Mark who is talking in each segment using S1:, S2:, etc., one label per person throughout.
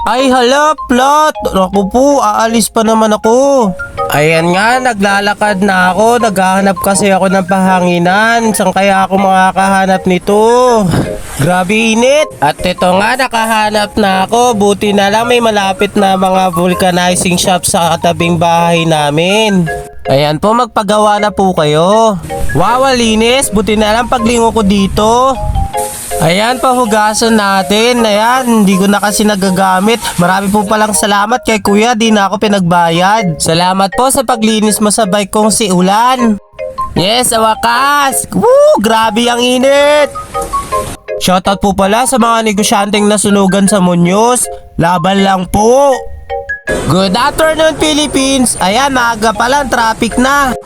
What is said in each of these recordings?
S1: Ay hala, Plot! Ako po, aalis pa naman ako. Ayan nga, naglalakad na ako. Naghahanap kasi ako ng pahanginan. Saan kaya ako makakahanap nito? Grabe init! At ito nga, nakahanap na ako. Buti na lang may malapit na mga vulcanizing shop sa katabing bahay namin. Ayan po, magpagawa na po kayo. Wow, linis! Buti na lang paglingo ko dito. Ayan, pahugasan natin. Ayan, hindi ko na kasi nagagamit. Marami po palang salamat kay kuya, di na ako pinagbayad. Salamat po sa paglinis mo sa bike kong si Ulan. Yes, sa wakas! Woo! Grabe ang init! Shoutout po pala sa mga negosyanteng nasunugan sa Muñoz. Laban lang po! Good afternoon, Philippines! Ayan, maaga pa lang, traffic na.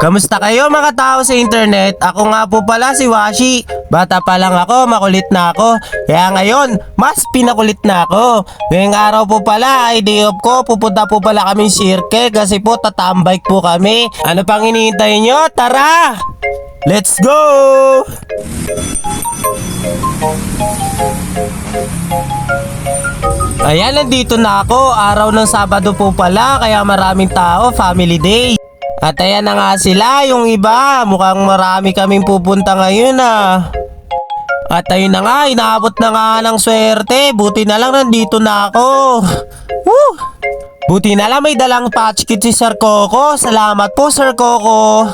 S1: Kamusta kayo mga tao sa internet? Ako nga po pala si Washi. Bata pa lang ako, makulit na ako. Kaya ngayon, mas pinakulit na ako. Ngayong araw po pala ay day off ko. Pupunta po pala kami circle kasi po tatambike po kami. Ano pang hinihintay nyo? Tara! Let's go! Ayan, nandito na ako. Araw ng Sabado po pala, kaya maraming tao, family day. At ayan na nga sila, yung iba. Mukhang marami kaming pupunta ngayon At ayun na nga, inaabot na nga ng swerte. Buti na lang nandito na ako. Woo! Buti na lang may dalang patch kit si Sir Coco. Salamat po, Sir Coco.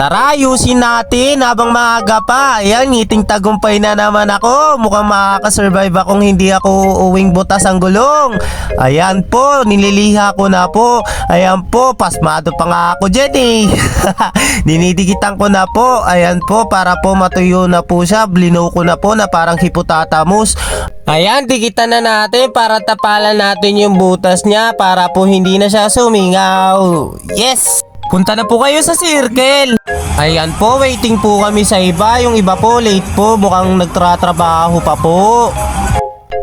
S1: Tara, ayusin natin habang maaga pa. Ayan, ngiting tagumpay na naman ako. Mukhang makakasurvive akong hindi ako uwing butas ang gulong. Ayan po, nililiha ko na po. Ayan po, pasmado pa nga ako dyan Dinidikitan ko na po. Ayan po, para po matuyo na po siya. Blino ko na po na parang hipotatamus. Ayan, dikitan na natin para tapalan natin yung butas niya para po hindi na siya sumingaw. Yes! Punta na po kayo sa circle. Ayan po, waiting po kami sa iba. Yung iba po, late po. Mukhang nagtratrabaho pa po.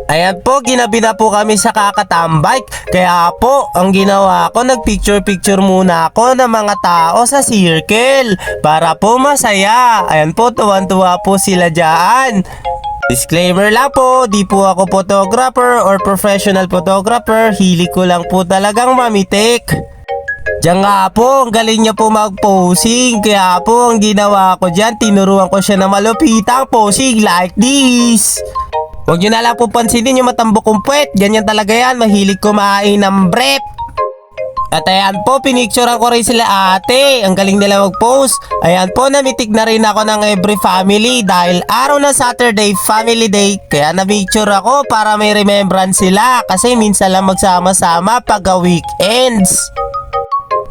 S1: Ayan po, ginabi na po kami sa kakatambike. Kaya po, ang ginawa ko, nagpicture-picture muna ako ng mga tao sa circle para po masaya. Ayan po, tuwan-tuwa po sila dyan. Disclaimer lang po, di po ako photographer or professional photographer. Hilig ko lang po talagang mamitik. Diyan nga po, ang galing niya po mag-posing. Kaya po, ang ginawa ko dyan, tinuruan ko siya na malupitang posing like this. Huwag nyo na lang po pansinin yung matambok kong puwet. Ganyan talaga yan, mahilig kumain ng brep. At ayan po, pinicturean ko rin sila ate. Ang galing nila mag-post. Ayan po, namitig na rin ako ng every family dahil araw na Saturday, family day. Kaya na-picture ako para may remembrance sila kasi minsan lang magsama-sama pag weekends.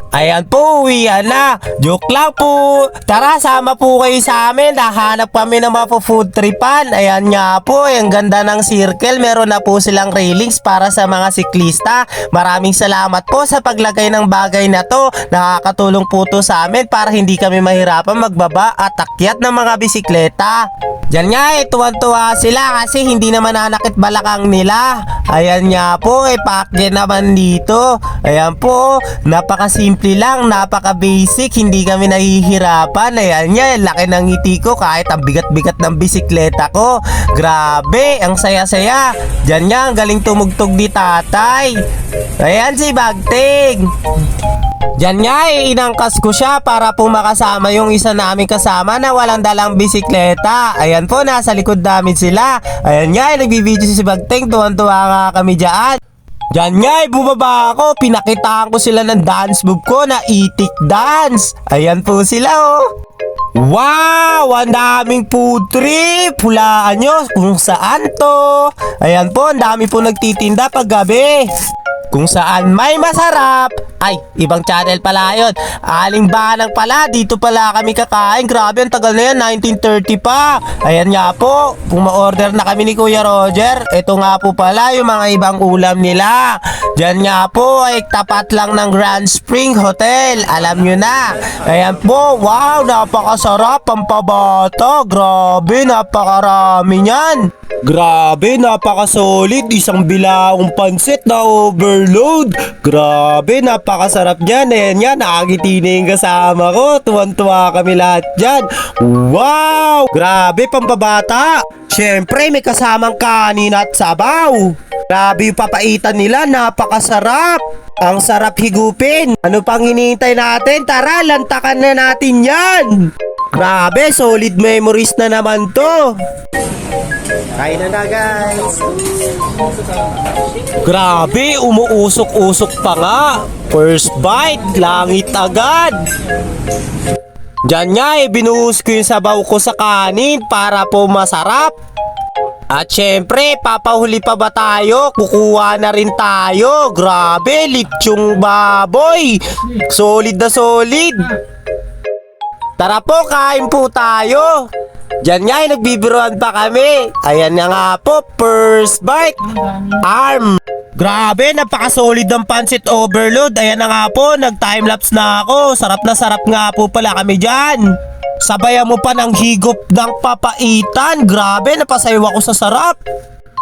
S1: Ayan po, uwian na. Joke lang po. Tara, sama po kayo sa amin. Nahanap kami ng mga food tripan. Ayan nga po, ang ganda ng circle. Meron na po silang railings para sa mga siklista. Maraming salamat po sa paglagay ng bagay na to. Nakakatulong po to sa amin para hindi kami mahirapan magbaba at akyat ng mga bisikleta. Diyan nga tuwan-tuwa sila kasi hindi naman nanakit balakang nila. Ayan nga po, paakyat naman dito. Ayan po, napakasimple lang, napaka-basic, hindi kami nahihirapan. Ayan nga, laki ng ngiti ko kahit ang bigat-bigat ng bisikleta ko. Grabe, ang saya-saya. Diyan nga, ang galing tumugtog ni tatay. Ayan si Bagting. Diyan nga inangkas ko siya para po makasama yung isa namin kasama na walang dalang bisikleta. Ayan po, nasa likod namin sila. Ayan nga, nagbibideo si Bagting, tuwan-tuwa nga kami dyan. Diyan nga, bumaba ako, pinakitaan ko sila ng dance move ko na itik dance. Ayan po sila Wow! Ang daming food trip! Hulaan nyo kung saan to. Ayan po, ang dami po nagtitinda pag gabi. Kung saan may masarap. Ay, ibang channel pala yun. Aling Banang pala, dito pala kami kakain. Grabe, ang tagal na yan, 1930 pa. Ayan nga po, kung ma-order na kami ni Kuya Roger, ito nga po pala yung mga ibang ulam nila. Diyan nga po ay tapat lang ng Grand Spring Hotel. Alam nyo na. Ayan po, wow, napakasarap, pampabata. Grabe, napakarami niyan. Grabe, napaka-solid. Isang bilaong pansit na overload. Grabe, napakasarap niyan. Ayan yan, nakangiti na yung kasama ko. Tuwan-tuwa kami lahat dyan. Wow! Grabe, pampabata. syempre may kasamang kanin at sabaw. Grabe yung papaitan nila, napakasarap. Ang sarap higupin. Ano pang hinihintay natin? Tara, lantakan na natin yan. Grabe, solid memories na naman to. Kain na guys. Grabe, umuusok-usok pa nga. First bite, langit agad. Diyan nga binuhos ko yung sabaw ko sa kanin para po masarap. At syempre, papahuli pa ba tayo? Kukuha na rin tayo. Grabe, litsyong baboy. Solid na solid. Tara po, kain po tayo. Diyan nga nagbibiruan pa kami. Ayan na nga po, first bite. Arm. Grabe, napaka-solid ng pancit overload. Ayan na nga po, nag-timelapse na ako. Sarap na sarap nga po pala kami dyan. Sabayan mo pa ng higop ng papaitan. Grabe, napasayaw ako sa sarap.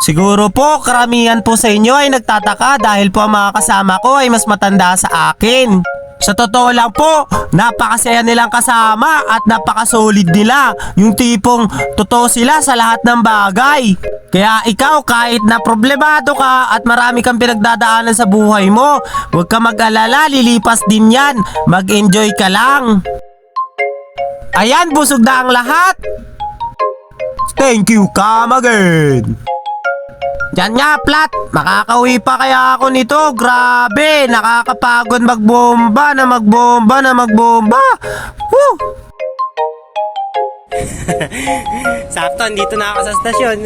S1: Siguro po, karamihan po sa inyo ay nagtataka dahil po ang mga kasama ko ay mas matanda sa akin. Sa totoo lang po, napakasaya nilang kasama at napaka-solid nila. Yung tipong totoo sila sa lahat ng bagay. Kaya ikaw, kahit na problemado ka at marami kang pinagdadaanan sa buhay mo, huwag ka mag-alala, lilipas din yan. Mag-enjoy ka lang. Ayan, busog na ang lahat. Thank you, come again. Diyan nga, Plat. Makakauwi pa kaya ako nito? Grabe, nakakapagod magbomba na magbomba na magbomba. Woo!
S2: Sakto, andito na ako sa stasyon.